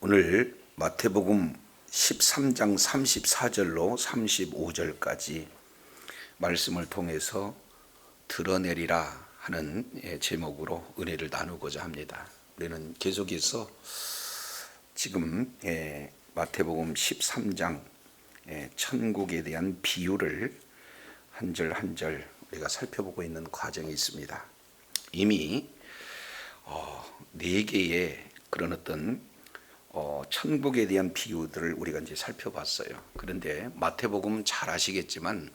오늘 마태복음 13장 34절로 35절까지 말씀을 통해서 드러내리라 하는 제목으로 은혜를 나누고자 합니다. 우리는 계속해서 지금 마태복음 13장 천국에 대한 비유를 한 절 한 절 우리가 살펴보고 있는 과정이 있습니다. 이미 네 개의 그런 어떤 천국에 대한 비유들을 우리가 이제 살펴봤어요. 그런데 마태복음은 잘 아시겠지만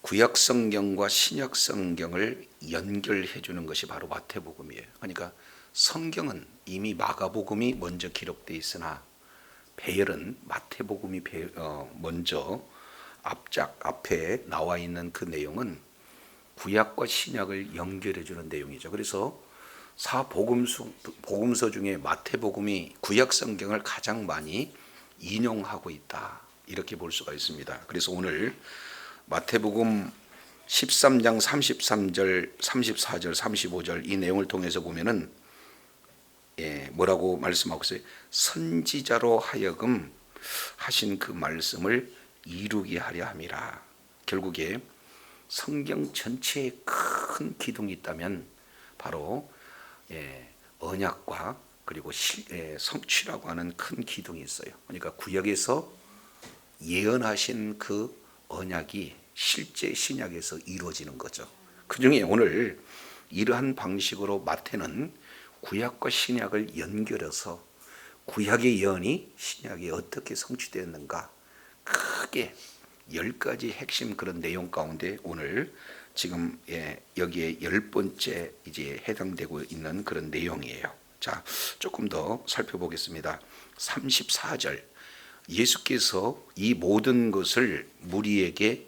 구약 성경과 신약 성경을 연결해 주는 것이 바로 마태복음이에요. 그러니까 성경은 이미 마가복음이 먼저 기록되어 있으나 배열은 마태복음이 먼저 앞에 나와 있는 그 내용은 구약과 신약을 연결해 주는 내용이죠. 그래서 복음서 중에 마태복음이 구약 성경을 가장 많이 인용하고 있다, 이렇게 볼 수가 있습니다. 그래서 오늘 마태복음 13장 33절, 34절, 35절 이 내용을 통해서 보면은 뭐라고 말씀하고 있어요? 선지자로 하여금 하신 그 말씀을 이루게 하려 함이라. 결국에 성경 전체에 큰 기둥이 있다면 바로 언약과 그리고 성취라고 하는 큰 기둥이 있어요. 그러니까 구약에서 예언하신 그 언약이 실제 신약에서 이루어지는 거죠. 그 중에 오늘 이러한 방식으로 마태는 구약과 신약을 연결해서 구약의 예언이 신약에 어떻게 성취되었는가, 크게 10가지 핵심 그런 내용 가운데 오늘 지금 여기에 10번째 이제 해당되고 있는 그런 내용이에요. 자, 조금 더 살펴보겠습니다. 34절, 예수께서 이 모든 것을 무리에게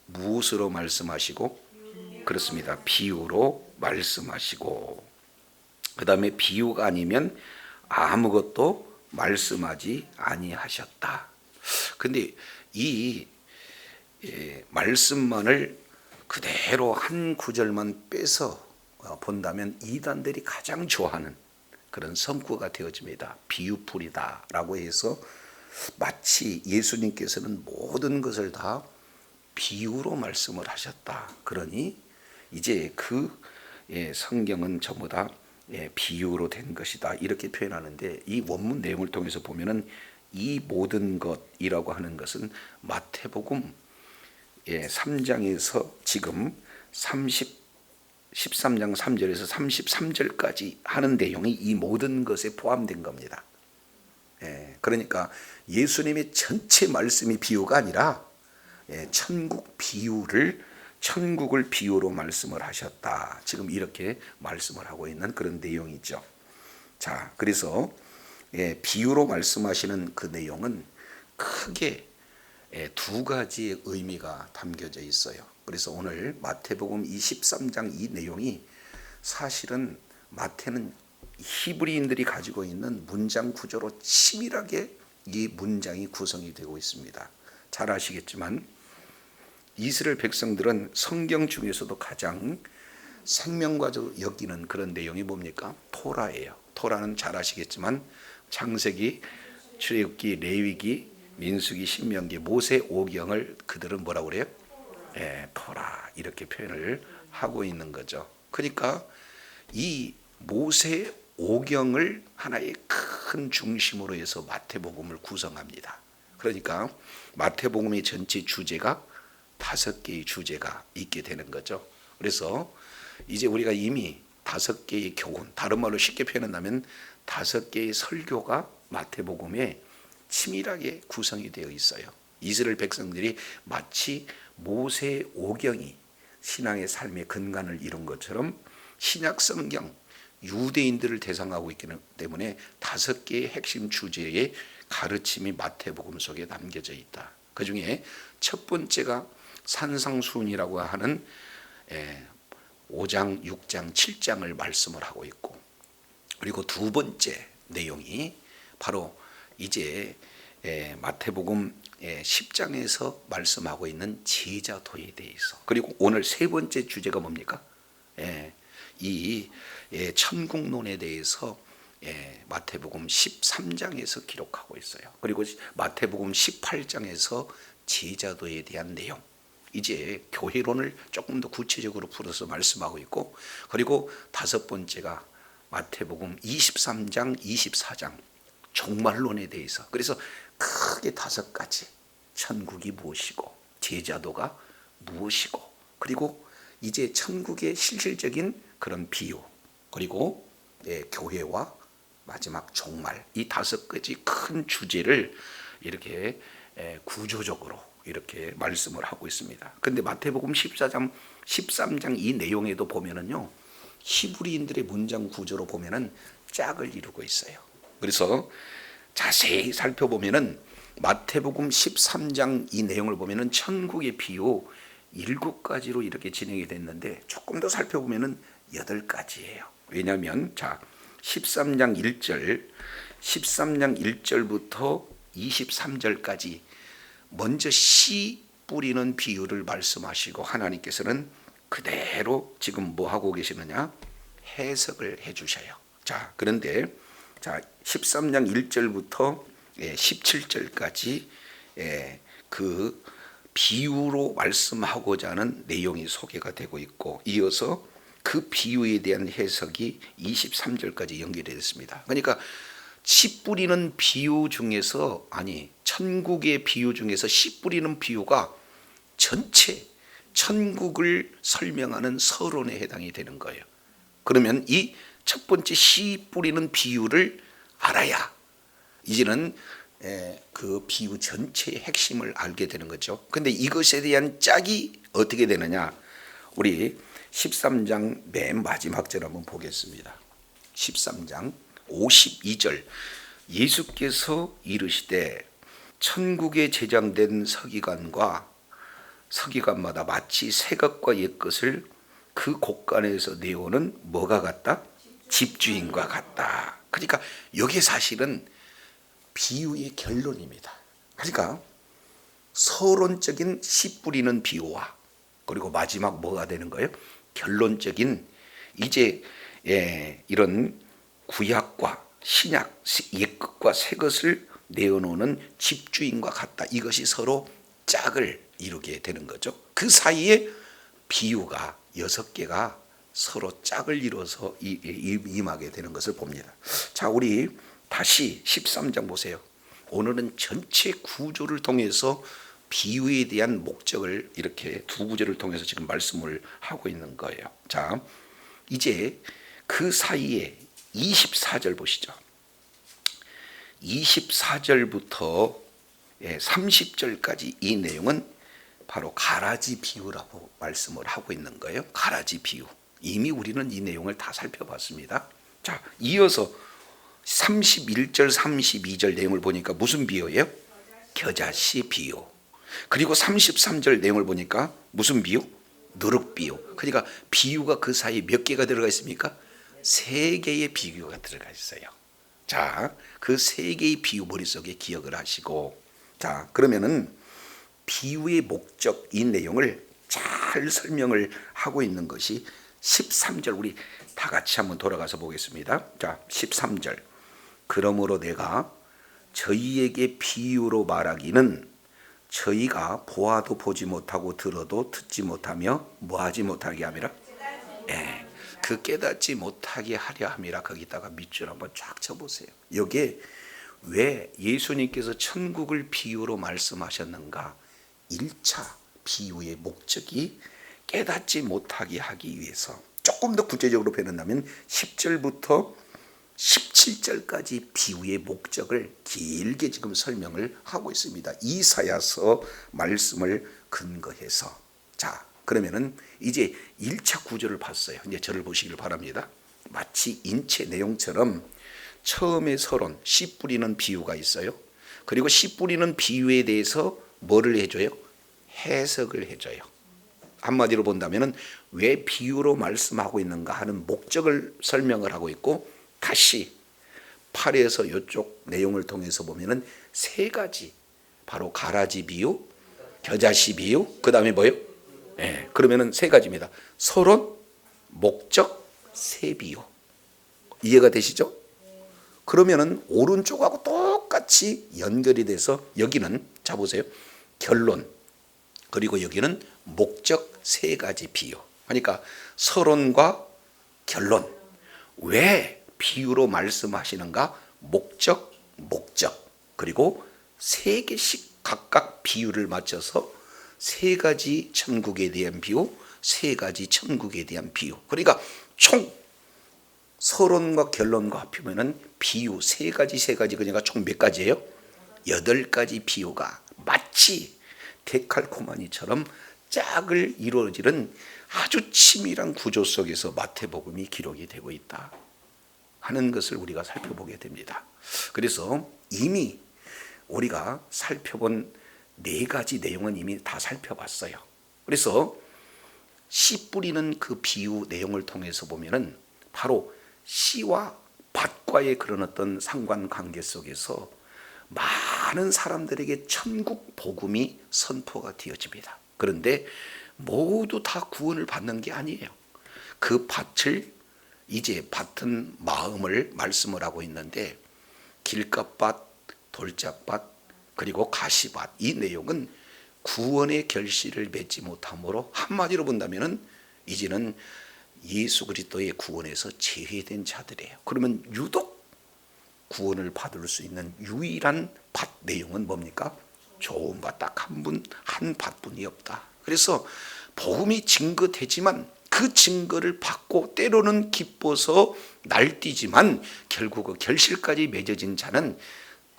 무엇으로 말씀하시고? 그렇습니다. 비유로 말씀하시고, 그 다음에 비유가 아니면 아무것도 말씀하지 아니하셨다. 근데 이 말씀만을 그대로 한 구절만 빼서 본다면 이단들이 가장 좋아하는 그런 성구가 되어집니다. 비유풀이다라고 해서 마치 예수님께서는 모든 것을 다 비유로 말씀을 하셨다. 그러니 이제 그 성경은 전부 다 비유로 된 것이다, 이렇게 표현하는데, 이 원문 내용을 통해서 보면은 이 모든 것이라고 하는 것은 마태복음 3장에서 지금 13장 3절에서 33절까지 하는 내용이 이 모든 것에 포함된 겁니다. 그러니까 예수님의 전체 말씀이 비유가 아니라 천국을 비유로 말씀을 하셨다, 지금 이렇게 말씀을 하고 있는 그런 내용이죠. 자, 그래서 비유로 말씀하시는 그 내용은 크게 두 가지의 의미가 담겨져 있어요. 그래서 오늘 마태복음 23장 이 내용이 사실은 마태는 히브리인들이 가지고 있는 문장 구조로 치밀하게 이 문장이 구성이 되고 있습니다. 잘 아시겠지만 이스라엘 백성들은 성경 중에서도 가장 생명과도 여기는 그런 내용이 뭡니까? 토라예요. 토라는 잘 아시겠지만 창세기, 출애굽기, 레위기, 민수기, 신명기, 모세 오경을 그들은 뭐라고 그래요? 토라, 이렇게 표현을 하고 있는 거죠. 그러니까 이 모세 오경을 하나의 큰 중심으로 해서 마태복음을 구성합니다. 그러니까 마태복음의 전체 주제가 5개의 주제가 있게 되는 거죠. 그래서 이제 우리가 이미 5개의 교훈, 다른 말로 쉽게 표현한다면 5개의 설교가 마태복음에 치밀하게 구성이 되어 있어요. 이스라엘 백성들이 마치 모세 오경이 신앙의 삶의 근간을 이룬 것처럼 신약 성경 유대인들을 대상하고 있기 때문에 5개의 핵심 주제의 가르침이 마태복음 속에 담겨져 있다. 그 중에 첫 번째가 산상수훈이라고 하는 5장, 6장, 7장을 말씀을 하고 있고, 그리고 두 번째 내용이 바로 이제 마태복음 10장에서 말씀하고 있는 제자도에 대해서, 그리고 오늘 세 번째 주제가 뭡니까? 이 천국론에 대해서 마태복음 13장에서 기록하고 있어요. 그리고 마태복음 18장에서 제자도에 대한 내용, 이제 교회론을 조금 더 구체적으로 풀어서 말씀하고 있고, 그리고 다섯 번째가 마태복음 23장, 24장 종말론에 대해서, 그래서 크게 다섯 가지, 천국이 무엇이고 제자도가 무엇이고, 그리고 이제 천국의 실질적인 그런 비유, 그리고 교회와 마지막 종말, 이 다섯 가지 큰 주제를 이렇게 구조적으로 이렇게 말씀을 하고 있습니다. 그런데 마태복음 13장 이 내용에도 보면은요, 히브리인들의 문장 구조로 보면은 짝을 이루고 있어요. 그래서 자세히 살펴보면은 마태복음 13장 이 내용을 보면은 천국의 비유 7가지로 이렇게 진행이 됐는데, 조금 더 살펴보면은 8가지예요. 왜냐하면 자, 13장 1절부터 23절까지 먼저 씨 뿌리는 비유를 말씀하시고, 하나님께서는 그대로 지금 뭐 하고 계시느냐, 해석을 해 주셔요. 자, 그런데 자, 13장 1절부터 17절까지 그 비유로 말씀하고자 하는 내용이 소개가 되고 있고, 이어서 그 비유에 대한 해석이 23절까지 연결이 됐습니다. 그러니까 씨 뿌리는 비유 중에서, 아니 천국의 비유 중에서 씨 뿌리는 비유가 전체 천국을 설명하는 서론에 해당이 되는 거예요. 그러면 이 첫 번째 씨 뿌리는 비유를 알아야 이제는 그 비유 전체의 핵심을 알게 되는 거죠. 근데 이것에 대한 짝이 어떻게 되느냐, 우리 13장 맨 마지막 절 한번 보겠습니다. 13장 52절, 예수께서 이르시되 천국에 제장된 서기관마다 마치 새 것과 옛 것을 그 곳간에서 내오는 뭐가 같다? 집주인과 같다. 그러니까 이게 사실은 비유의 결론입니다. 그러니까 서론적인 씨 뿌리는 비유와, 그리고 마지막 뭐가 되는 거예요? 결론적인, 이제 이런 구약과 신약, 옛것과 새것을 내어놓는 집주인과 같다. 이것이 서로 짝을 이루게 되는 거죠. 그 사이에 비유가 6개가 서로 짝을 이루어서 임하게 되는 것을 봅니다. 자, 우리 다시 13장 보세요. 오늘은 전체 구조를 통해서 비유에 대한 목적을 이렇게 두 구절을 통해서 지금 말씀을 하고 있는 거예요. 자, 이제 그 사이에 24절 보시죠. 24절부터 30절까지 이 내용은 바로 가라지 비유라고 말씀을 하고 있는 거예요. 가라지 비유. 이미 우리는 이 내용을 다 살펴봤습니다. 자, 이어서 31절, 32절 내용을 보니까 무슨 비유예요? 겨자씨 비유. 그리고 33절 내용을 보니까 무슨 비유? 누룩 비유. 그러니까 비유가 그 사이에 몇 개가 들어가 있습니까? 3개의 비유가 들어가 있어요. 자, 그 3개의 비유 머릿속에 기억을 하시고, 자, 그러면은 비유의 목적, 이 내용을 잘 설명을 하고 있는 것이 13절, 우리 다 같이 한번 돌아가서 보겠습니다. 자, 13절. 그러므로 내가 저희에게 비유로 말하기는 저희가 보아도 보지 못하고 들어도 듣지 못하며 뭐하지 못하게 함이라? 그 깨닫지 못하게 하려 함이라. 거기다가 밑줄 한번 쫙 쳐보세요. 여기에 왜 예수님께서 천국을 비유로 말씀하셨는가? 1차 비유의 목적이 깨닫지 못하게 하기 위해서. 조금 더 구체적으로 표현한다면 10절부터 17절까지 비유의 목적을 길게 지금 설명을 하고 있습니다. 이사야서 말씀을 근거해서. 자, 그러면은 이제 1차 구조를 봤어요. 이제 저를 보시길 바랍니다. 마치 인체 내용처럼 처음에 서론, 씨 뿌리는 비유가 있어요. 그리고 씨 뿌리는 비유에 대해서 뭐를 해줘요? 해석을 해줘요. 한마디로 본다면 왜 비유로 말씀하고 있는가 하는 목적을 설명을 하고 있고, 다시 8에서 이쪽 내용을 통해서 보면은 3가지, 바로 가라지 비유, 겨자씨 비유, 그 다음에 뭐예요? 그러면은 3가지입니다. 서론, 목적, 새 비유. 이해가 되시죠? 그러면은 오른쪽하고 똑같이 연결이 돼서 여기는 자 보세요. 결론 그리고 여기는 목적 세 가지 비유. 그러니까 서론과 결론. 왜 비유로 말씀하시는가? 목적 그리고 세 개씩 각각 비유를 맞춰서 세 가지 천국에 대한 비유, 세 가지 천국에 대한 비유. 그러니까 총 서론과 결론과 합하면은 비유 세 가지 그러니까 총 몇 가지예요? 8가지 비유가 마치 데칼코마니처럼 짝을 이루어지는 아주 치밀한 구조 속에서 마태복음이 기록이 되고 있다 하는 것을 우리가 살펴보게 됩니다. 그래서 이미 우리가 살펴본 4가지 내용은 이미 다 살펴봤어요. 그래서 씨 뿌리는 그 비유 내용을 통해서 보면은 바로 씨와 밭과의 그런 어떤 상관관계 속에서 많은 사람들에게 천국 복음이 선포가 되어집니다. 그런데 모두 다 구원을 받는 게 아니에요. 그 밭을 이제 밭은 마음을 말씀을 하고 있는데 길갓밭, 돌짝밭 그리고 가시밭 이 내용은 구원의 결실을 맺지 못함으로 한마디로 본다면은 이제는 예수 그리스도의 구원에서 제외된 자들이에요. 그러면 유독 구원을 받을 수 있는 유일한 밭 내용은 뭡니까? 좋은 밭 딱 한 밭뿐이 없다. 그래서 복음이 증거되지만 그 증거를 받고 때로는 기뻐서 날뛰지만 결국 그 결실까지 맺어진 자는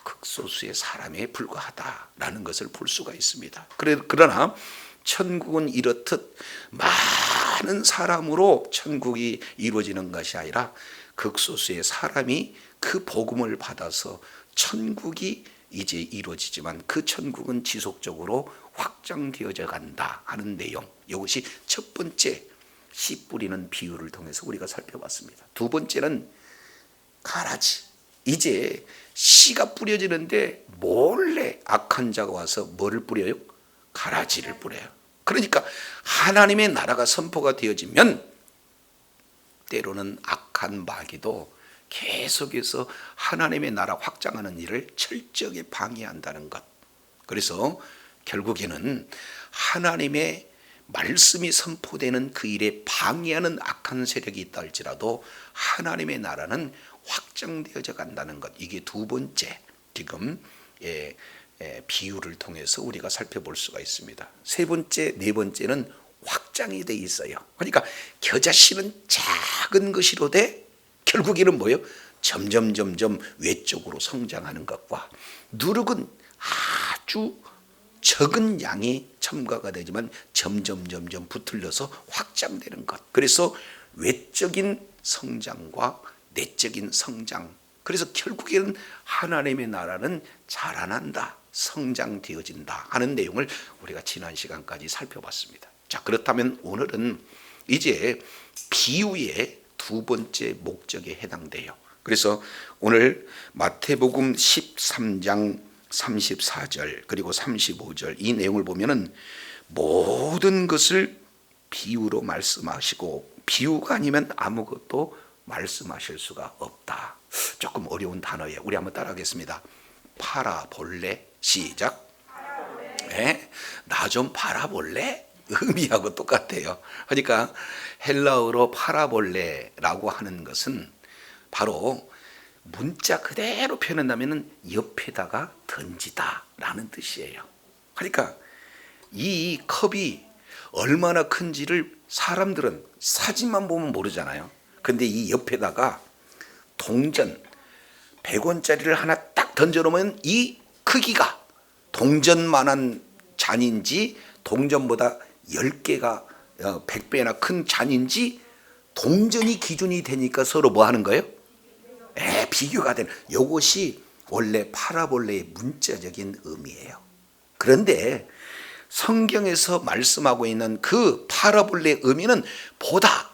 극소수의 사람에 불과하다라는 것을 볼 수가 있습니다. 그러나 천국은 이렇듯 많은 사람으로 천국이 이루어지는 것이 아니라 극소수의 사람이 그 복음을 받아서 천국이 이제 이루어지지만 그 천국은 지속적으로 확장되어져 간다 하는 내용. 이것이 첫 번째 씨 뿌리는 비유를 통해서 우리가 살펴봤습니다. 두 번째는 가라지. 이제 씨가 뿌려지는데 몰래 악한 자가 와서 뭐를 뿌려요? 가라지를 뿌려요. 그러니까 하나님의 나라가 선포가 되어지면 때로는 악한 마귀도 계속해서 하나님의 나라 확장하는 일을 철저하게 방해한다는 것. 그래서 결국에는 하나님의 말씀이 선포되는 그 일에 방해하는 악한 세력이 있다 할지라도 하나님의 나라는 확장되어져 간다는 것. 이게 두 번째 지금 비유를 통해서 우리가 살펴볼 수가 있습니다. 세 번째, 네 번째는 확장이 돼 있어요. 그러니까 겨자씨는 작은 것이로되 결국에는 뭐예요? 점점 외적으로 성장하는 것과 누룩은 아주 적은 양이 첨가가 되지만 점점 붙들려서 확장되는 것. 그래서 외적인 성장과 내적인 성장. 그래서 결국에는 하나님의 나라는 자라난다, 성장되어진다 하는 내용을 우리가 지난 시간까지 살펴봤습니다. 자, 그렇다면 오늘은 이제 비유의 두 번째 목적에 해당돼요. 그래서 오늘 마태복음 13장 34절 그리고 35절 이 내용을 보면은 모든 것을 비유로 말씀하시고 비유가 아니면 아무것도 말씀하실 수가 없다. 조금 어려운 단어예요. 우리 한번 따라하겠습니다. 파라볼레. 시작. 네, 나 좀 바라볼래? 의미하고 똑같아요. 그러니까 헬라어로 파라볼레라고 하는 것은 바로 문자 그대로 표현한다면 옆에다가 던지다라는 뜻이에요. 그러니까 이 컵이 얼마나 큰지를 사람들은 사진만 보면 모르잖아요. 근데 이 옆에다가 동전 100원짜리를 하나 딱 던져놓으면 이 크기가 동전만한 잔인지 동전보다 10개가 100배나 큰 잔인지 동전이 기준이 되니까 서로 뭐 하는 거예요? 비교가 되는. 이것이 원래 파라볼레의 문자적인 의미예요. 그런데 성경에서 말씀하고 있는 그 파라볼레의 의미는 보다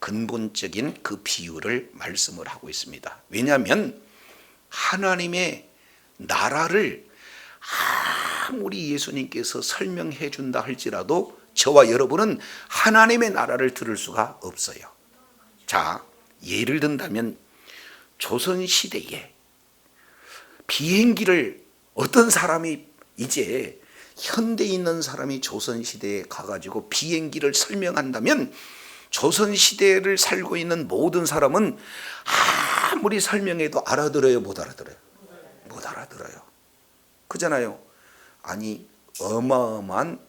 근본적인 그 비유를 말씀을 하고 있습니다. 왜냐하면 하나님의 나라를 아무리 예수님께서 설명해 준다 할지라도 저와 여러분은 하나님의 나라를 들을 수가 없어요. 자, 예를 든다면 조선시대에 비행기를 어떤 사람이 이제 현대에 있는 사람이 조선시대에 가가지고 비행기를 설명한다면 조선시대를 살고 있는 모든 사람은 아무리 설명해도 알아들어요, 못 알아들어요? 못 알아들어요. 그잖아요. 아니 어마어마한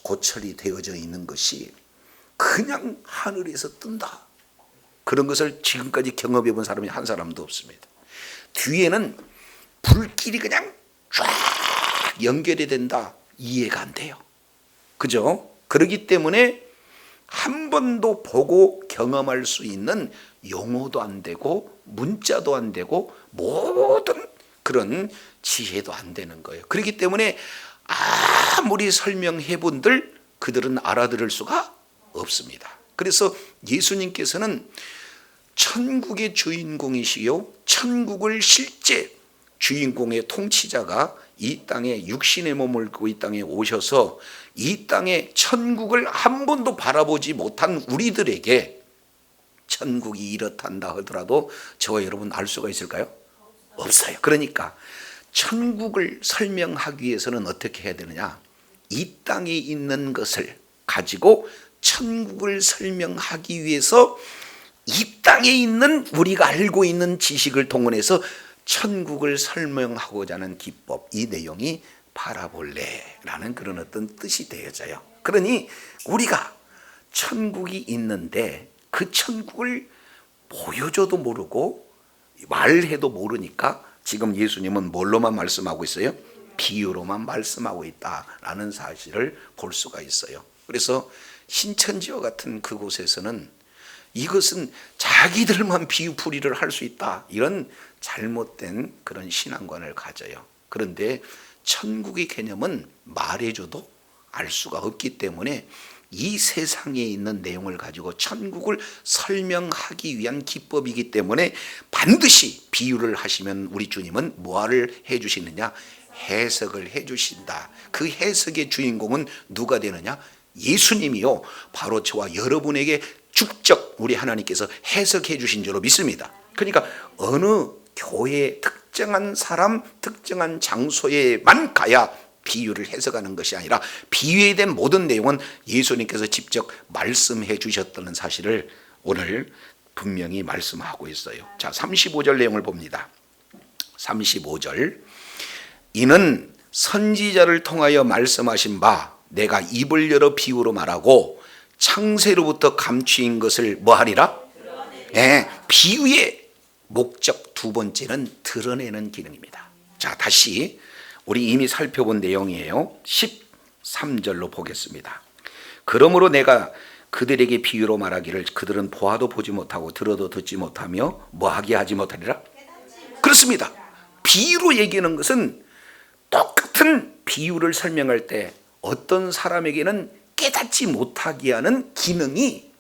고철이 되어져 있는 것이 그냥 하늘에서 뜬다. 그런 것을 지금까지 경험해 본 사람이 한 사람도 없습니다. 뒤에는 불길이 그냥 쫙 연결이 된다. 이해가 안 돼요. 그죠? 그렇기 때문에 한 번도 보고 경험할 수 있는 용어도 안 되고 문자도 안 되고 모든 그런 지혜도 안 되는 거예요. 그렇기 때문에 아무리 설명해 본들 그들은 알아들을 수가 없습니다. 그래서 예수님께서는 천국의 주인공이시요 천국을 실제 주인공의 통치자가 이 땅에 육신의 몸을 입고 이 땅에 오셔서 이 땅에 천국을 한 번도 바라보지 못한 우리들에게 천국이 이렇단다 하더라도 저와 여러분 알 수가 있을까요? 없어요. 그러니까 천국을 설명하기 위해서는 어떻게 해야 되느냐? 이 땅에 있는 것을 가지고 천국을 설명하기 위해서 이 땅에 있는 우리가 알고 있는 지식을 동원해서 천국을 설명하고자 하는 기법, 이 내용이 바라볼래라는 그런 어떤 뜻이 되어져요. 그러니 우리가 천국이 있는데 그 천국을 보여줘도 모르고 말해도 모르니까 지금 예수님은 뭘로만 말씀하고 있어요? 비유로만 말씀하고 있다라는 사실을 볼 수가 있어요. 그래서 신천지와 같은 그곳에서는 이것은 자기들만 비유풀이를 할 수 있다, 이런 잘못된 그런 신앙관을 가져요. 그런데 천국의 개념은 말해줘도 알 수가 없기 때문에 이 세상에 있는 내용을 가지고 천국을 설명하기 위한 기법이기 때문에 반드시 비유를 하시면 우리 주님은 뭐를 해주시느냐? 해석을 해주신다. 그 해석의 주인공은 누가 되느냐? 예수님이요, 바로 저와 여러분에게 직접 우리 하나님께서 해석해 주신 줄로 믿습니다. 그러니까 어느 교회 특정한 사람, 특정한 장소에만 가야 비유를 해석하는 것이 아니라 비유에 대한 모든 내용은 예수님께서 직접 말씀해 주셨다는 사실을 오늘 분명히 말씀하고 있어요. 자, 35절 내용을 봅니다. 35절, 이는 선지자를 통하여 말씀하신 바 내가 입을 열어 비유로 말하고 창세로부터 감추인 것을 뭐하리라? 비유의 목적 두 번째는 드러내는 기능입니다. 자, 다시 우리 이미 살펴본 내용이에요. 13절로 보겠습니다. 그러므로 내가 그들에게 비유로 말하기를 그들은 보아도 보지 못하고 들어도 듣지 못하며 뭐하게 하지 못하리라? 그렇습니다. 비유로 얘기하는 것은 똑같은 비유를 설명할 때 어떤 사람에게는 깨닫지 못하게 하는 기능이,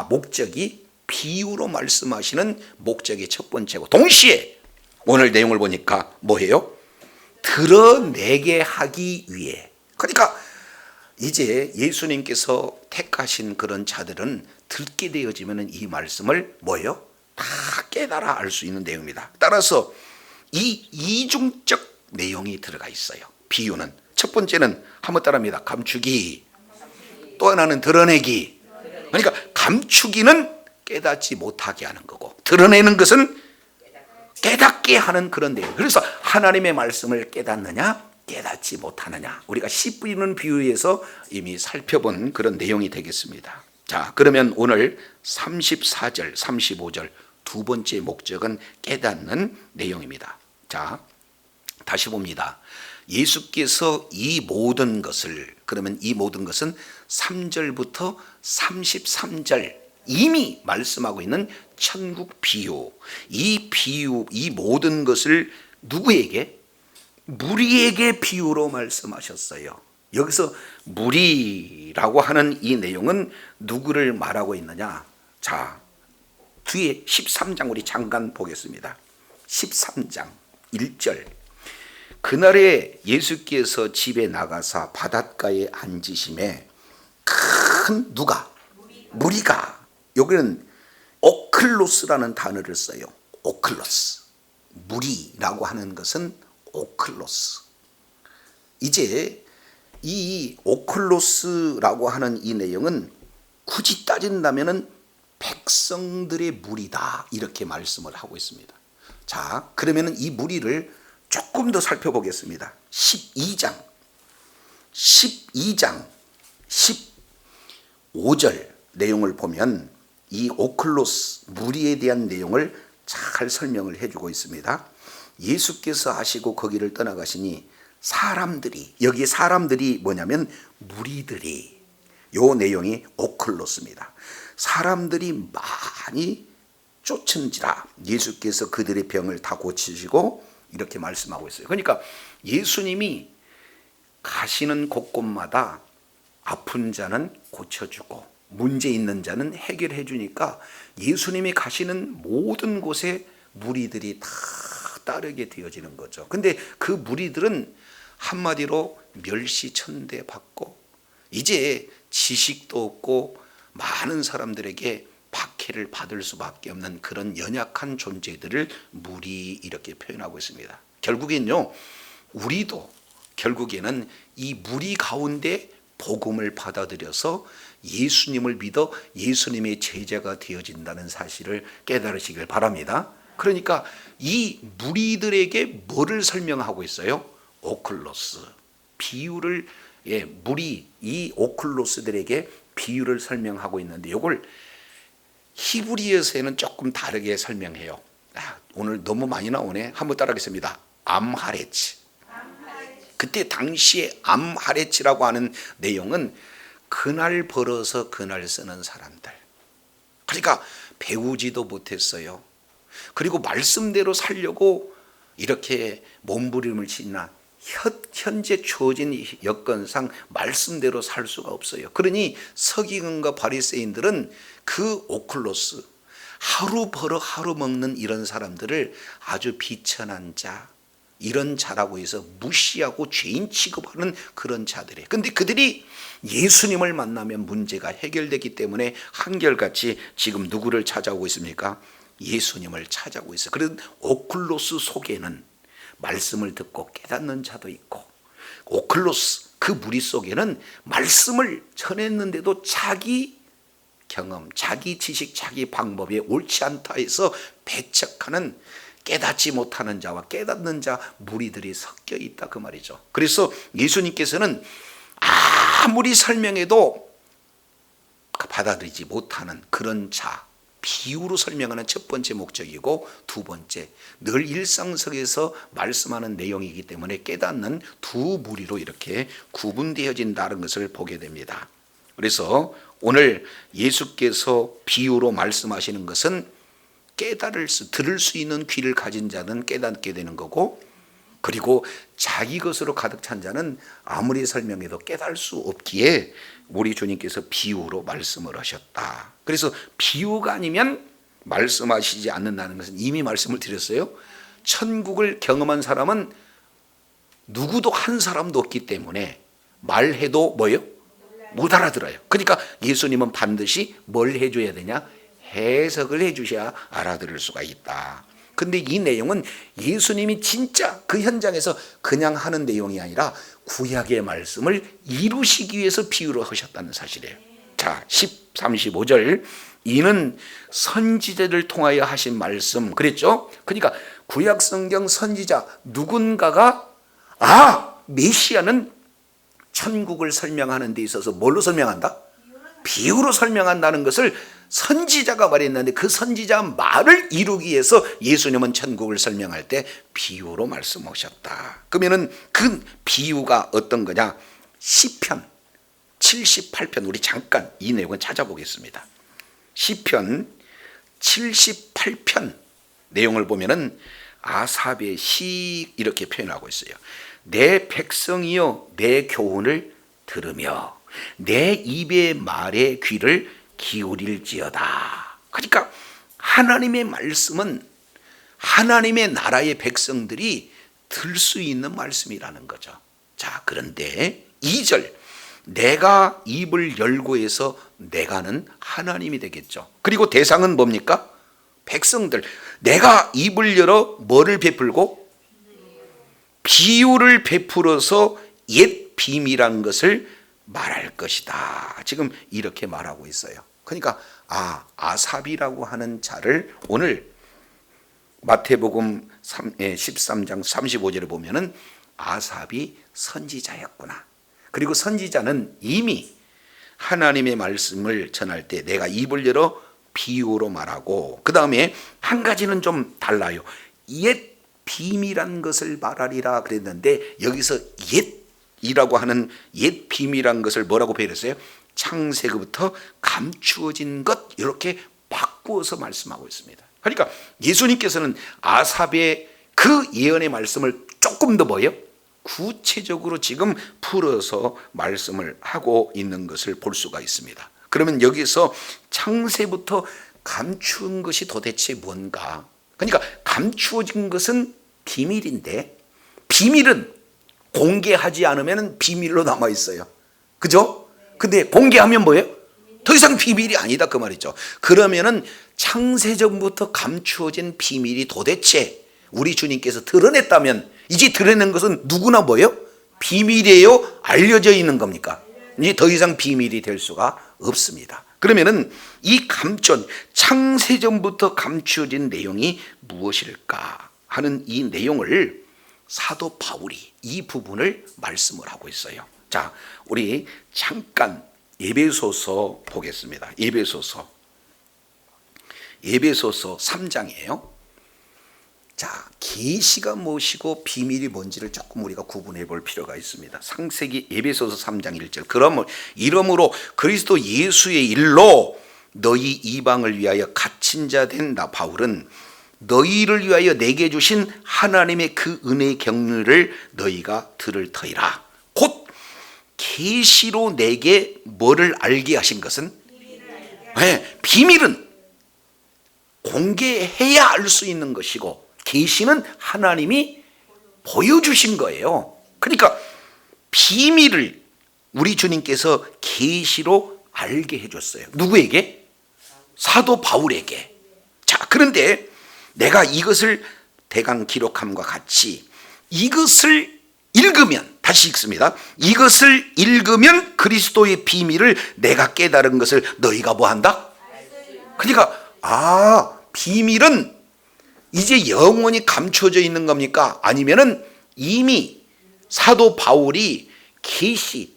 목적이 비유로 말씀하시는 목적의 첫 번째고, 동시에 오늘 내용을 보니까 뭐예요? 드러내게 하기 위해. 그러니까 이제 예수님께서 택하신 그런 자들은 듣게 되어지면 이 말씀을 뭐예요? 다 깨달아 알 수 있는 내용입니다. 따라서 이 이중적 내용이 들어가 있어요. 비유는 첫 번째는 한번 따라합니다. 감추기, 또 하나는 드러내기. 그러니까 감추기는 깨닫지 못하게 하는 거고, 드러내는 것은 깨닫게 하는 그런 내용. 그래서 하나님의 말씀을 깨닫느냐 깨닫지 못하느냐, 우리가 씨 뿌리는 비유에서 이미 살펴본 그런 내용이 되겠습니다. 자, 그러면 오늘 34절 35절 두 번째 목적은 깨닫는 내용입니다. 자, 다시 봅니다. 예수께서 이 모든 것을, 그러면 이 모든 것은 3절부터 33절 이미 말씀하고 있는 천국 비유, 이 비유, 이 모든 것을 누구에게? 무리에게 비유로 말씀하셨어요. 여기서 무리라고 하는 이 내용은 누구를 말하고 있느냐? 자, 뒤에 13장 우리 잠깐 보겠습니다. 13장 1절, 그날에 예수께서 집에 나가사 바닷가에 앉으심에 큰 누가? 무리가. 여기는 오클로스라는 단어를 써요. 오클로스. 무리라고 하는 것은 오클로스. 이제 이 오클로스라고 하는 이 내용은 굳이 따진다면은 백성들의 무리다 이렇게 말씀을 하고 있습니다. 자, 그러면은 이 무리를 조금 더 살펴보겠습니다. 12장 15절 내용을 보면 이 오클로스 무리에 대한 내용을 잘 설명을 해주고 있습니다. 예수께서 하시고 거기를 떠나가시니 사람들이, 여기 사람들이 뭐냐면 무리들이, 요 내용이 오클로스입니다. 사람들이 많이 쫓은지라 예수께서 그들의 병을 다 고치시고 이렇게 말씀하고 있어요. 그러니까 예수님이 가시는 곳곳마다 아픈 자는 고쳐주고 문제 있는 자는 해결해 주니까 예수님이 가시는 모든 곳에 무리들이 다 따르게 되어지는 거죠. 근데 그 무리들은 한마디로 멸시천대 받고 이제 지식도 없고 많은 사람들에게 박해를 받을 수밖에 없는 그런 연약한 존재들을 무리 이렇게 표현하고 있습니다. 결국엔요, 우리도 결국에는 이 무리 가운데 복음을 받아들여서 예수님을 믿어 예수님의 제자가 되어진다는 사실을 깨달으시길 바랍니다. 그러니까 이 무리들에게 뭐를 설명하고 있어요? 오클로스, 비유를, 무리, 이 오클로스들에게 비유를 설명하고 있는데 이걸 히브리어에서는 조금 다르게 설명해요. 오늘 너무 많이 나오네. 한번 따라하겠습니다. 암하레치. 그때 당시에 암하레치라고 하는 내용은 그날 벌어서 그날 쓰는 사람들. 그러니까 배우지도 못했어요. 그리고 말씀대로 살려고 이렇게 몸부림을 치나 현재 주어진 여건상 말씀대로 살 수가 없어요. 그러니 서기관과 바리새인들은 그 오클로스, 하루 벌어 하루 먹는 이런 사람들을 아주 비천한 자, 이런 자라고 해서 무시하고 죄인 취급하는 그런 자들이에요. 그런데 그들이 예수님을 만나면 문제가 해결되기 때문에 한결같이 지금 누구를 찾아오고 있습니까? 예수님을 찾아오고 있어요. 그런 오클로스 속에는 말씀을 듣고 깨닫는 자도 있고, 오클로스 그 무리 속에는 말씀을 전했는데도 자기 경험, 자기 지식, 자기 방법이 옳지 않다 해서 배척하는, 깨닫지 못하는 자와 깨닫는 자 무리들이 섞여 있다 그 말이죠. 그래서 예수님께서는 아무리 설명해도 받아들이지 못하는 그런 자, 비유로 설명하는 첫 번째 목적이고, 두 번째 늘 일상 속에서 말씀하는 내용이기 때문에 깨닫는 두 무리로 이렇게 구분되어진다는 것을 보게 됩니다. 그래서 오늘 예수께서 비유로 말씀하시는 것은 들을 수 있는 귀를 가진 자는 깨닫게 되는 거고, 그리고 자기 것으로 가득 찬 자는 아무리 설명해도 깨달을 수 없기에 우리 주님께서 비유로 말씀을 하셨다. 그래서 비유가 아니면 말씀하시지 않는다는 것은 이미 말씀을 드렸어요. 천국을 경험한 사람은 누구도 한 사람도 없기 때문에 말해도 뭐예요? 못 알아들어요. 그러니까 예수님은 반드시 뭘 해줘야 되냐? 해석을 해주셔야 알아들을 수가 있다. 근데 이 내용은 예수님이 진짜 그 현장에서 그냥 하는 내용이 아니라 구약의 말씀을 이루시기 위해서 비유로 하셨다는 사실이에요. 자, 35절 이는 선지자를 통하여 하신 말씀 그랬죠? 그러니까 구약 성경 선지자 누군가가 메시아는 천국을 설명하는 데 있어서 뭘로 설명한다? 비유로 설명한다는 것을 선지자가 말했는데 그 선지자 말을 이루기 위해서 예수님은 천국을 설명할 때 비유로 말씀하셨다. 그러면은 그 비유가 어떤 거냐? 시편 78편, 우리 잠깐 이 내용을 찾아보겠습니다. 시편 78편 내용을 보면은 아삽의 시 이렇게 표현하고 있어요. 내 백성이여 내 교훈을 들으며 내 입의 말에 귀를 기울일지어다. 그러니까 하나님의 말씀은 하나님의 나라의 백성들이 들 수 있는 말씀이라는 거죠. 자, 그런데 2절 내가 입을 열고 해서 내가는 하나님이 되겠죠. 그리고 대상은 뭡니까? 백성들. 내가 입을 열어 뭐를 베풀고? 비유를 베풀어서 옛 비밀한 것을 말할 것이다. 지금 이렇게 말하고 있어요. 그러니까 아삽이라고 하는 자를 오늘 마태복음 13장 35절에 보면은 아삽이 선지자였구나. 그리고 선지자는 이미 하나님의 말씀을 전할 때 내가 입을 열어 비유로 말하고, 그 다음에 한 가지는 좀 달라요. 옛 비밀한 것을 말하리라 그랬는데 여기서 옛이라고 하는 옛 비밀한 것을 뭐라고 표현했어요? 창세기부터 감추어진 것, 이렇게 바꾸어서 말씀하고 있습니다. 그러니까 예수님께서는 아삽의 그 예언의 말씀을 조금 더 뭐예요? 구체적으로 지금 풀어서 말씀을 하고 있는 것을 볼 수가 있습니다. 그러면 여기서 창세부터 감추은 것이 도대체 뭔가? 그러니까 감추어진 것은 비밀인데, 비밀은 공개하지 않으면 비밀로 남아 있어요. 그죠? 근데 공개하면 뭐예요? 더 이상 비밀이 아니다 그 말이죠. 그러면은 창세전부터 감추어진 비밀이 도대체 우리 주님께서 드러냈다면 이제 드러낸 것은 누구나 뭐예요? 비밀이에요? 알려져 있는 겁니까? 이제 더 이상 비밀이 될 수가 없습니다. 그러면은 이 창세전부터 감추어진 내용이 무엇일까 하는 이 내용을 사도 바울이 이 부분을 말씀을 하고 있어요. 자, 우리 잠깐 에베소서 보겠습니다. 에베소서 3장이에요. 자, 계시가 무엇이고 비밀이 뭔지를 조금 우리가 구분해 볼 필요가 있습니다. 창세기 에베소서 3장 1절. 그러므로 이러므로 그리스도 예수의 일로 너희 이방을 위하여 갇힌 자 된 나 바울은 너희를 위하여 내게 주신 하나님의 그 은혜의 경륜을 너희가 들을 터이라. 곧 계시로 내게 뭐를 알게 하신 것은? 비밀은 공개해야 알 수 있는 것이고, 계시는 하나님이 보여주신 거예요. 그러니까 비밀을 우리 주님께서 계시로 알게 해줬어요. 누구에게? 사도 바울에게. 자, 그런데 내가 이것을 대강 기록함과 같이 이것을 읽으면, 다시 읽습니다. 이것을 읽으면 그리스도의 비밀을 내가 깨달은 것을 너희가 뭐한다? 그러니까 비밀은 이제 영원히 감춰져 있는 겁니까? 아니면은 이미 사도 바울이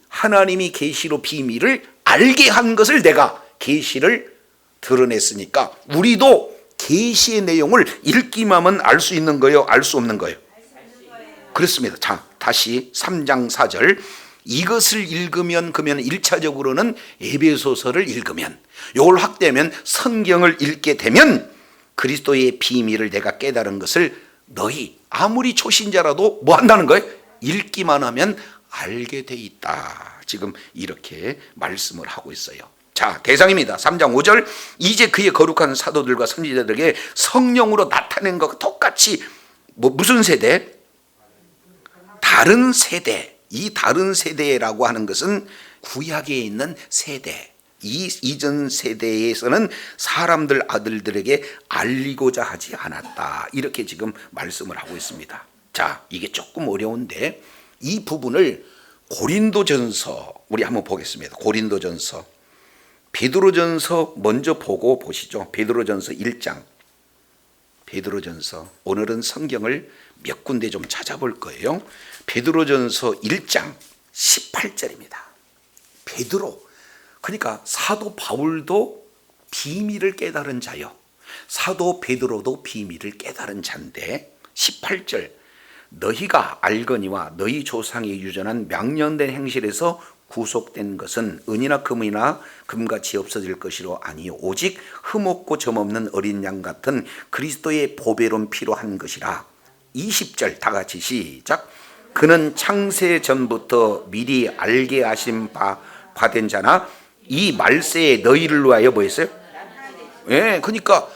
하나님이 계시로 비밀을 알게 한 것을 내가 계시를 드러냈으니까 우리도 계시의 내용을 읽기만 하면 알 수 있는 거예요? 알 수 없는 거예요? 그렇습니다. 자, 다시 3장 4절. 이것을 읽으면, 그러면 1차적으로는 에베소서를 읽으면, 이걸 확대하면 성경을 읽게 되면 그리스도의 비밀을 내가 깨달은 것을 너희 아무리 초신자라도 뭐 한다는 거예요? 읽기만 하면 알게 돼 있다. 지금 이렇게 말씀을 하고 있어요. 자, 대상입니다. 3장 5절. 이제 그의 거룩한 사도들과 선지자들에게 성령으로 나타낸 것과 똑같이 무슨 세대? 다른 세대. 이 다른 세대라고 하는 것은 구약에 있는 세대. 이 이전 세대에서는 사람들 아들들에게 알리고자 하지 않았다. 이렇게 지금 말씀을 하고 있습니다. 자, 이게 조금 어려운데 이 부분을 고린도전서 우리 한번 보겠습니다. 고린도전서, 베드로전서 먼저 보고 보시죠. 베드로전서 1장. 베드로전서, 오늘은 성경을 몇 군데 좀 찾아볼 거예요. 베드로전서 1장 18절입니다. 베드로, 그러니까 사도 바울도 비밀을 깨달은 자요, 사도 베드로도 비밀을 깨달은 자인데 18절, 너희가 알거니와 너희 조상이 유전한 명령된 행실에서 구속된 것은 은이나 금이나 금같이 없어질 것이로 아니요 오직 흠없고 점없는 어린 양 같은 그리스도의 보배로운 피로 한 것이라. 20절 다 같이 시작. 그는 창세 전부터 미리 알게 하신 바 받은 자나 이 말세에 너희를 위하여 뭐 했어요? 예, 그러니까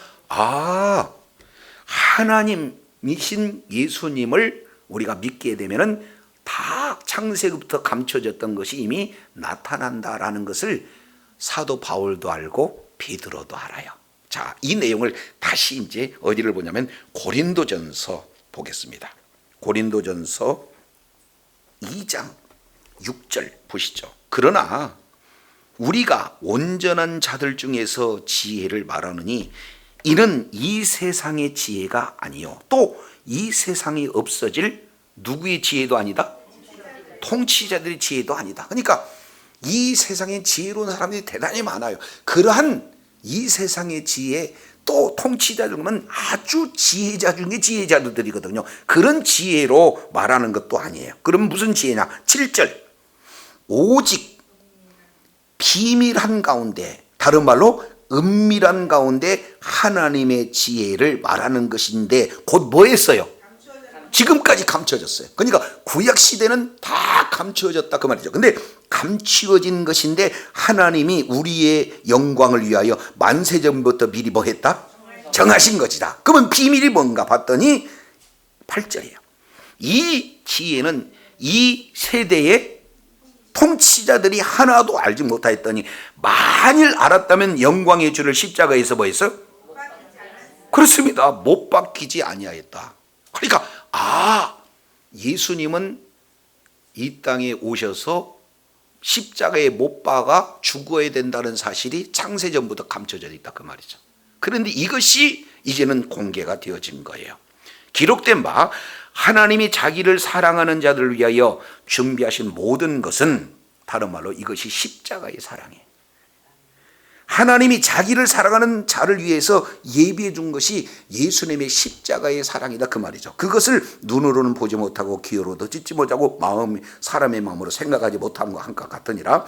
하나님이신 예수님을 우리가 믿게 되면은 다 창세부터 감춰졌던 것이 이미 나타난다라는 것을 사도 바울도 알고 베드로도 알아요. 자, 이 내용을 다시 이제 어디를 보냐면 고린도전서 보겠습니다. 고린도전서 2장 6절 보시죠. 그러나 우리가 온전한 자들 중에서 지혜를 말하느니 이는 이 세상의 지혜가 아니요 또 이 세상이 없어질 누구의 지혜도 아니다? 통치자들의 지혜도 아니다. 그러니까 이 세상에 지혜로운 사람들이 대단히 많아요. 그러한 이 세상의 지혜 또 통치자들은 아주 지혜자 중에 지혜자들이거든요. 그런 지혜로 말하는 것도 아니에요. 그럼 무슨 지혜냐? 7절 오직 비밀한 가운데, 다른 말로 은밀한 가운데 하나님의 지혜를 말하는 것인데 곧 뭐 했어요? 지금까지 감춰졌어요. 그러니까 구약 시대는 다 감춰졌다 그 말이죠. 근데 감추어진 것인데 하나님이 우리의 영광을 위하여 만세전부터 미리 뭐 했다? 정하신 것이다. 그러면 비밀이 뭔가 봤더니 8절이에요. 이 지혜는 이 세대의 통치자들이 하나도 알지 못하였더니 만일 알았다면 영광의 주를 십자가에서 뭐 했어요? 그렇습니다. 못 박히지 아니하였다. 그러니까 예수님은 이 땅에 오셔서 십자가에 못 박아 죽어야 된다는 사실이 창세전부터 감춰져 있다 그 말이죠. 그런데 이것이 이제는 공개가 되어진 거예요. 기록된 바 하나님이 자기를 사랑하는 자들을 위하여 준비하신 모든 것은 다른 말로 이것이 십자가의 사랑이에요. 하나님이 자기를 사랑하는 자를 위해서 예비해 준 것이 예수님의 십자가의 사랑이다 그 말이죠. 그것을 눈으로는 보지 못하고 귀로도 듣지 못하고 사람의 마음으로 생각하지 못한 것과 같으니라.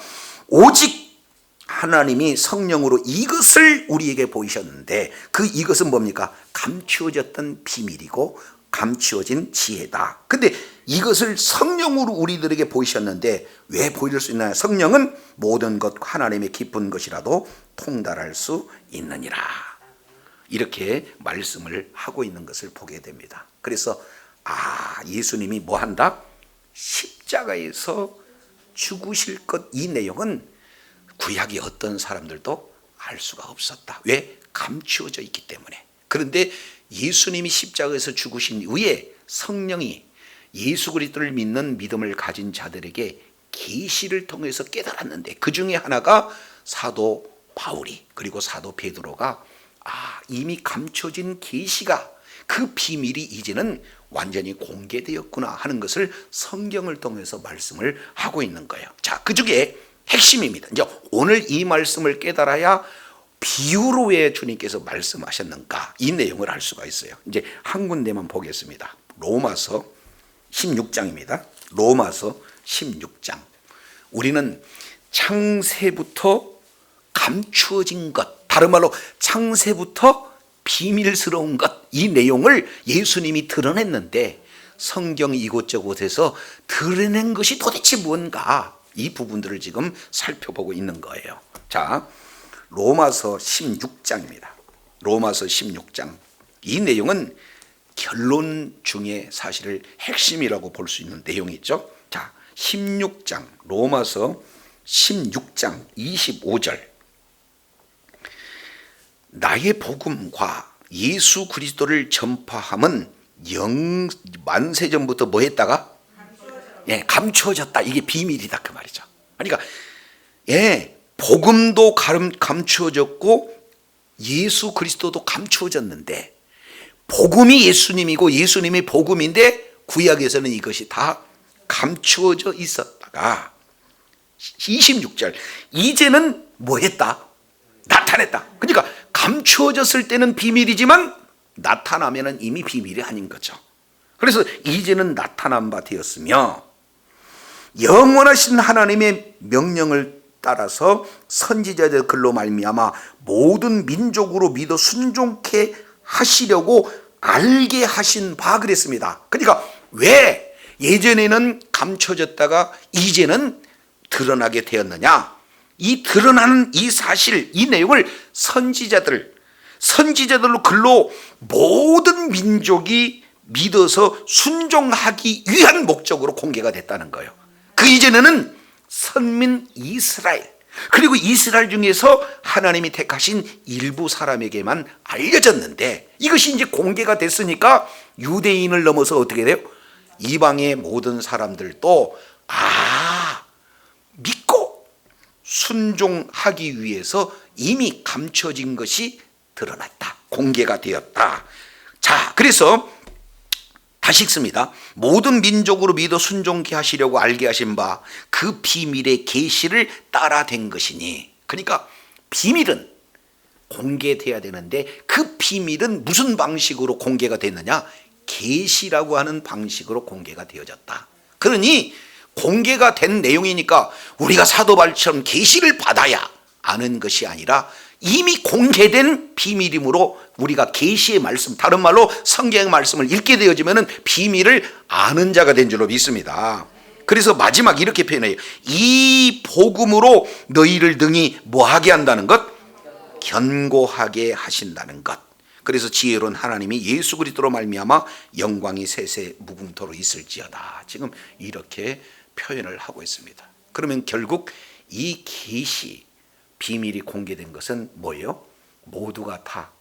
오직 하나님이 성령으로 이것을 우리에게 보이셨는데 그 이것은 뭡니까? 감추어졌던 비밀이고 감추어진 지혜다. 근데 이것을 성령으로 우리들에게 보이셨는데 왜 보일 수 있나요? 성령은 모든 것 하나님의 깊은 것이라도 통달할 수 있느니라. 이렇게 말씀을 하고 있는 것을 보게 됩니다. 그래서 예수님이 뭐 한다? 십자가에서 죽으실 것, 이 내용은 구약의 어떤 사람들도 알 수가 없었다. 왜? 감추어져 있기 때문에. 그런데 예수님이 십자가에서 죽으신 후에 성령이 예수 그리스도를 믿는 믿음을 가진 자들에게 계시를 통해서 깨달았는데 그 중에 하나가 사도 바울이 그리고 사도 베드로가 이미 감춰진 계시가 그 비밀이 이제는 완전히 공개되었구나 하는 것을 성경을 통해서 말씀을 하고 있는 거예요. 자, 그 중에 핵심입니다. 이제 오늘 이 말씀을 깨달아야 비유로 왜 주님께서 말씀하셨는가 이 내용을 알 수가 있어요. 이제 한 군데만 보겠습니다. 로마서 16장입니다. 로마서 16장. 우리는 창세부터 감추어진 것, 다른 말로 창세부터 비밀스러운 것, 이 내용을 예수님이 드러냈는데 성경 이곳저곳에서 드러낸 것이 도대체 뭔가, 이 부분들을 지금 살펴보고 있는 거예요. 자, 로마서 16장입니다. 로마서 16장. 이 내용은 결론 중에 사실을 핵심이라고 볼 수 있는 내용이 있죠. 자, 16장, 로마서 16장 25절. 나의 복음과 예수 그리스도를 전파함은 만세전부터 뭐 했다가? 감추어졌다. 이게 비밀이다 그 말이죠. 그러니까 복음도 감추어졌고 예수 그리스도도 감추어졌는데 복음이 예수님이고 예수님이 복음인데 구약에서는 이것이 다 감추어져 있었다가 26절 이제는 뭐 했다? 나타냈다. 그러니까 감추어졌을 때는 비밀이지만 나타나면은 이미 비밀이 아닌 거죠. 그래서 이제는 나타난 바 되었으며 영원하신 하나님의 명령을 따라서 선지자들 글로 말미암아 모든 민족으로 믿어 순종케 하시려고 알게 하신 바 그랬습니다. 그러니까 왜 예전에는 감춰졌다가 이제는 드러나게 되었느냐? 이 드러나는 이 사실, 이 내용을 선지자들로 글로 모든 민족이 믿어서 순종하기 위한 목적으로 공개가 됐다는 거예요. 그 이전에는 선민 이스라엘, 그리고 이스라엘 중에서 하나님이 택하신 일부 사람에게만 알려졌는데, 이것이 이제 공개가 됐으니까 유대인을 넘어서 어떻게 돼요? 이방의 모든 사람들도 믿고 순종하기 위해서 이미 감춰진 것이 드러났다, 공개가 되었다. 자, 그래서 다시 읽습니다. 모든 민족으로 믿어 순종케 하시려고 알게 하신 바 그 비밀의 계시를 따라 된 것이니. 그러니까 비밀은 공개돼야 되는데 그 비밀은 무슨 방식으로 공개가 됐느냐? 계시라고 하는 방식으로 공개가 되어졌다. 그러니 공개가 된 내용이니까 우리가 사도 바울처럼 계시를 받아야 아는 것이 아니라 이미 공개된 비밀이므로 우리가 계시의 말씀, 다른 말로 성경의 말씀을 읽게 되어지면 비밀을 아는 자가 된 줄로 믿습니다. 그래서 마지막 이렇게 표현해요. 이 복음으로 너희를 능히 뭐하게 한다는 것? 견고하게 하신다는 것. 그래서 지혜로운 하나님이 예수 그리스도로 말미암아 영광이 세세 무궁토로 있을지어다. 지금 이렇게 표현을 하고 있습니다. 그러면 결국 이 계시 비밀이 공개된 것은 뭐예요? 모두가 다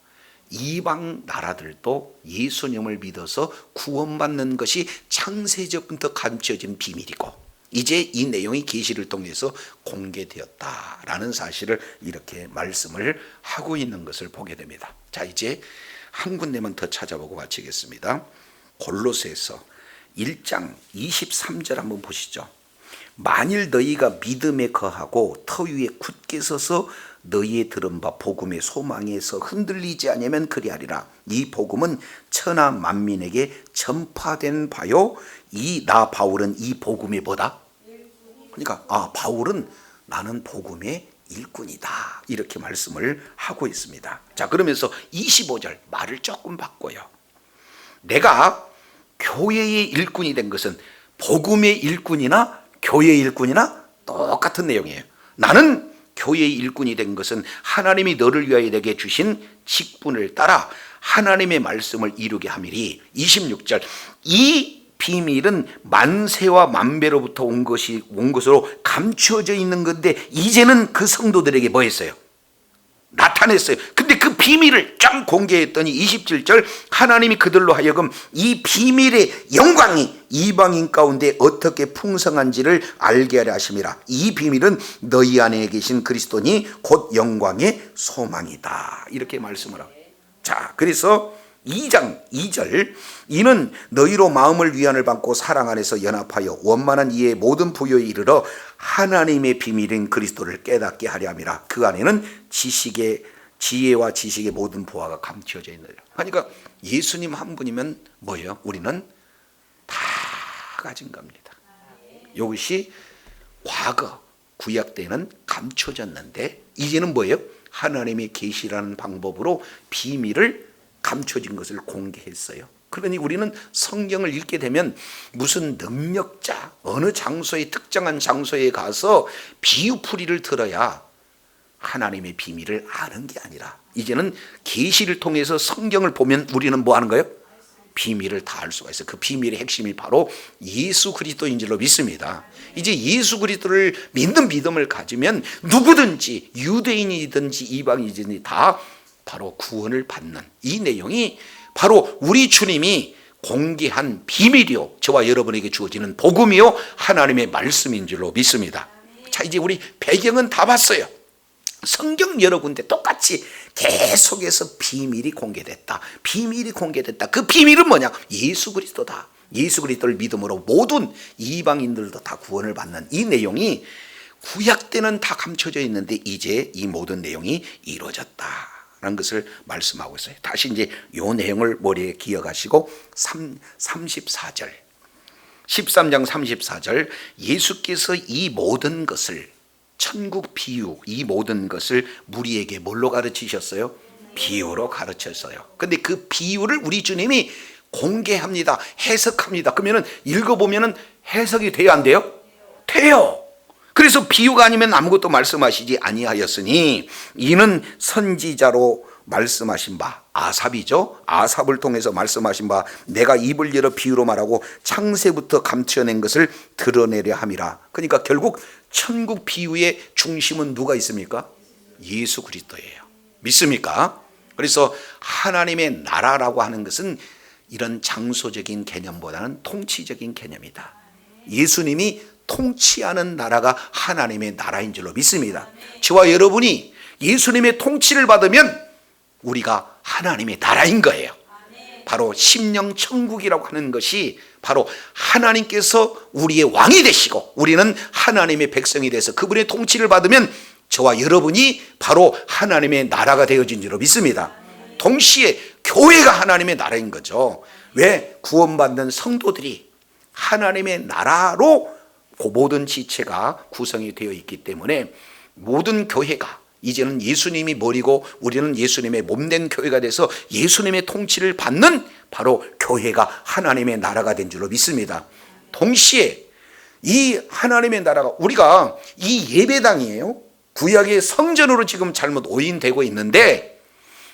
이방 나라들도 예수님을 믿어서 구원받는 것이 창세전부터 감춰진 비밀이고, 이제 이 내용이 계시를 통해서 공개되었다라는 사실을 이렇게 말씀을 하고 있는 것을 보게 됩니다. 자, 이제 한 군데만 더 찾아보고 마치겠습니다. 골로새서 1장 23절 한번 보시죠. 만일 너희가 믿음에 거하고 터 위에 굳게 서서 너희의 들은 바 복음의 소망에서 흔들리지 않으면 그리하리라. 이 복음은 천하 만민에게 전파된 바요. 나 바울은 이 복음의 뭐다? 그러니까 바울은 나는 복음의 일꾼이다, 이렇게 말씀을 하고 있습니다. 자, 그러면서 25절 말을 조금 바꿔요. 내가 교회의 일꾼이 된 것은 복음의 일꾼이나 교회의 일꾼이나 똑같은 내용이에요. 나는 교회의 일꾼이 된 것은 하나님이 너를 위하여 내게 주신 직분을 따라 하나님의 말씀을 이루게 함이리. 26절 이 비밀은 만세와 만배로부터 온 것으로 감추어져 있는 건데 이제는 그 성도들에게 뭐 했어요? 나타냈어요. 근데 그 비밀을 쫙 공개했더니 27절 하나님이 그들로 하여금 이 비밀의 영광이 이방인 가운데 어떻게 풍성한지를 알게 하려 하심이라. 이 비밀은 너희 안에 계신 그리스도니 곧 영광의 소망이다, 이렇게 말씀을 하고. 자, 그래서 2장 2절 이는 너희로 마음을 위안을 받고 사랑 안에서 연합하여 원만한 이해의 모든 부요에 이르러 하나님의 비밀인 그리스도를 깨닫게 하려 함이라. 그 안에는 지혜와 지식의 모든 보화가 감춰져 있느니라. 그러니까 예수님 한 분이면 뭐예요? 우리는 다 가진 겁니다. 이것이 과거 구약 때는 감춰졌는데 이제는 뭐예요? 하나님의 계시라는 방법으로 비밀을 감춰진 것을 공개했어요. 그러니 우리는 성경을 읽게 되면 무슨 능력자 어느 장소에 특정한 장소에 가서 비유풀이를 들어야 하나님의 비밀을 아는 게 아니라 이제는 계시를 통해서 성경을 보면 우리는 뭐 하는 거예요? 비밀을 다 알 수가 있어요. 그 비밀의 핵심이 바로 예수 그리스도인 줄로 믿습니다. 이제 예수 그리스도를 믿는 믿음을 가지면 누구든지 유대인이든지 이방인이든지 다 바로 구원을 받는 이 내용이 바로 우리 주님이 공개한 비밀이요, 저와 여러분에게 주어지는 복음이요 하나님의 말씀인 줄로 믿습니다. 자, 이제 우리 배경은 다 봤어요. 성경 여러 군데 똑같이 계속해서 비밀이 공개됐다. 비밀이 공개됐다. 그 비밀은 뭐냐? 예수 그리스도다. 예수 그리스도를 믿음으로 모든 이방인들도 다 구원을 받는 이 내용이 구약 때는 다 감춰져 있는데 이제 이 모든 내용이 이루어졌다라는 것을 말씀하고 있어요. 다시 이제 이 내용을 머리에 기억하시고 34절 13장 34절 예수께서 이 모든 것을 천국 비유 이 모든 것을 무리에게 뭘로 가르치셨어요? 비유로 가르쳤어요. 근데 그 비유를 우리 주님이 공개합니다. 해석합니다. 그러면 읽어보면 해석이 돼요, 안 돼요? 돼요. 그래서 비유가 아니면 아무것도 말씀하시지 아니하였으니 이는 선지자로 말씀하신 바, 아삽이죠. 아삽을 통해서 말씀하신 바, 내가 입을 열어 비유로 말하고 창세부터 감춰낸 것을 드러내려 함이라. 그러니까 결국 천국 비유의 중심은 누가 있습니까? 예수 그리스도예요. 믿습니까? 그래서 하나님의 나라라고 하는 것은 이런 장소적인 개념보다는 통치적인 개념이다. 예수님이 통치하는 나라가 하나님의 나라인 줄로 믿습니다. 저와 여러분이 예수님의 통치를 받으면 우리가 하나님의 나라인 거예요. 바로 심령 천국이라고 하는 것이 바로 하나님께서 우리의 왕이 되시고 우리는 하나님의 백성이 돼서 그분의 통치를 받으면 저와 여러분이 바로 하나님의 나라가 되어진 줄로 믿습니다. 동시에 교회가 하나님의 나라인 거죠. 왜? 구원받는 성도들이 하나님의 나라로 그 모든 지체가 구성이 되어 있기 때문에 모든 교회가 이제는 예수님이 머리고 우리는 예수님의 몸된 교회가 돼서 예수님의 통치를 받는 바로 교회가 하나님의 나라가 된 줄로 믿습니다. 동시에 이 하나님의 나라가 우리가 이 예배당이에요. 구약의 성전으로 지금 잘못 오인되고 있는데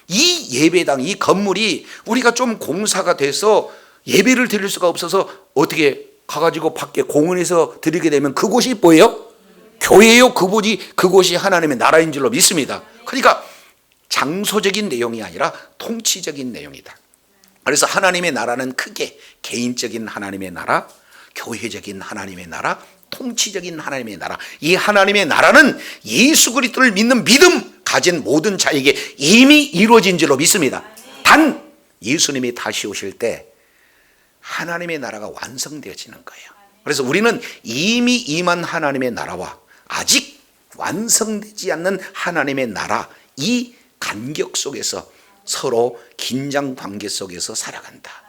이 예배당, 이 건물이 우리가 좀 공사가 돼서 예배를 드릴 수가 없어서 어떻게 가가지고 밖에 공원에서 드리게 되면 그곳이 뭐예요? 교회요. 그곳이 하나님의 나라인 줄로 믿습니다. 그러니까 장소적인 내용이 아니라 통치적인 내용이다. 그래서 하나님의 나라는 크게 개인적인 하나님의 나라, 교회적인 하나님의 나라, 통치적인 하나님의 나라. 이 하나님의 나라는 예수 그리스도를 믿는 믿음 가진 모든 자에게 이미 이루어진 줄로 믿습니다. 단 예수님이 다시 오실 때 하나님의 나라가 완성되어지는 거예요. 그래서 우리는 이미 임한 하나님의 나라와 아직 완성되지 않는 하나님의 나라, 이 간격 속에서 서로 긴장 관계 속에서 살아간다.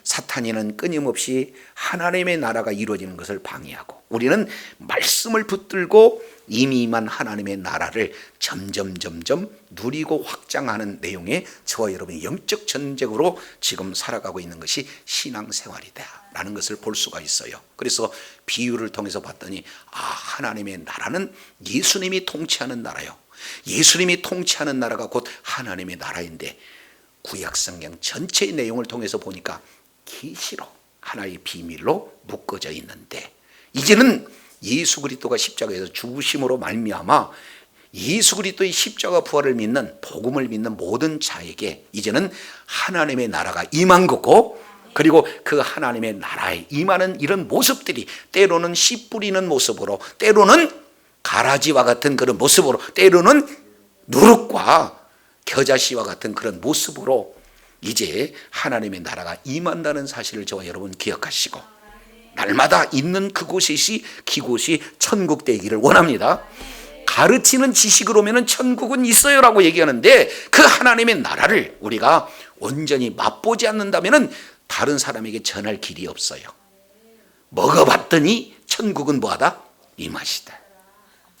사탄이는 끊임없이 하나님의 나라가 이루어지는 것을 방해하고 우리는 말씀을 붙들고 이미 임한 하나님의 나라를 점점 누리고 확장하는 내용의 저와 여러분의 영적 전쟁으로 지금 살아가고 있는 것이 신앙생활이다라는 것을 볼 수가 있어요. 그래서 비유를 통해서 봤더니 하나님의 나라는 예수님이 통치하는 나라요. 예수님이 통치하는 나라가 곧 하나님의 나라인데 구약성경 전체의 내용을 통해서 보니까 계시로 하나의 비밀로 묶어져 있는데 이제는 예수 그리스도가 십자가에서 죽으심으로 말미암아 예수 그리스도의 십자가 부활을 믿는 복음을 믿는 모든 자에게 이제는 하나님의 나라가 임한 거고 그리고 그 하나님의 나라에 임하는 이런 모습들이 때로는 씨 뿌리는 모습으로 때로는 가라지와 같은 그런 모습으로 때로는 누룩과 겨자씨와 같은 그런 모습으로 이제 하나님의 나라가 임한다는 사실을 저와 여러분 기억하시고 날마다 있는 그곳이 천국 되기를 원합니다. 가르치는 지식으로면 천국은 있어요라고 얘기하는데 그 하나님의 나라를 우리가 온전히 맛보지 않는다면 다른 사람에게 전할 길이 없어요. 먹어봤더니 천국은 뭐하다? 이 맛이다.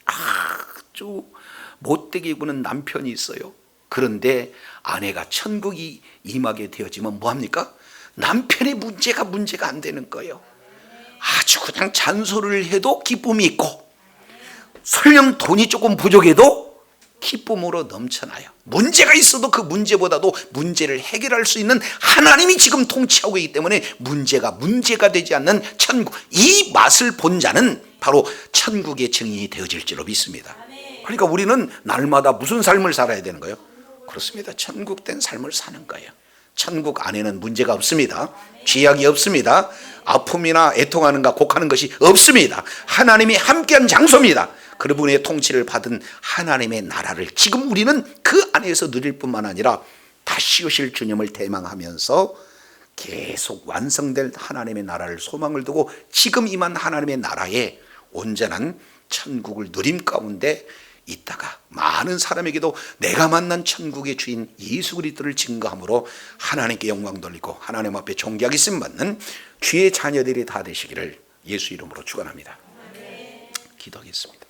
아주 못되게 구는 남편이 있어요. 그런데 아내가 천국이 임하게 되어지면 뭐합니까? 남편의 문제가 안 되는 거예요. 아주 그냥 잔소리를 해도 기쁨이 있고 설령 돈이 조금 부족해도 기쁨으로 넘쳐나요. 문제가 있어도 그 문제보다도 문제를 해결할 수 있는 하나님이 지금 통치하고 있기 때문에 문제가 되지 않는 천국, 이 맛을 본 자는 바로 천국의 증인이 되어질 줄로 믿습니다. 그러니까 우리는 날마다 무슨 삶을 살아야 되는 거예요? 그렇습니다. 천국된 삶을 사는 거예요. 천국 안에는 문제가 없습니다. 죄악이 없습니다. 아픔이나 애통하는 것, 곡하는 것이 없습니다. 하나님이 함께한 장소입니다. 그분의 통치를 받은 하나님의 나라를 지금 우리는 그 안에서 누릴 뿐만 아니라 다시 오실 주님을 대망하면서 계속 완성될 하나님의 나라를 소망을 두고 지금 임한 하나님의 나라에 온전한 천국을 누림 가운데 있다가 많은 사람에게도 내가 만난 천국의 주인 예수 그리스도를 증거함으로 하나님께 영광 돌리고 하나님 앞에 존귀하게 쓰임받는 주의 자녀들이 다 되시기를 예수 이름으로 축원합니다. 기도하겠습니다.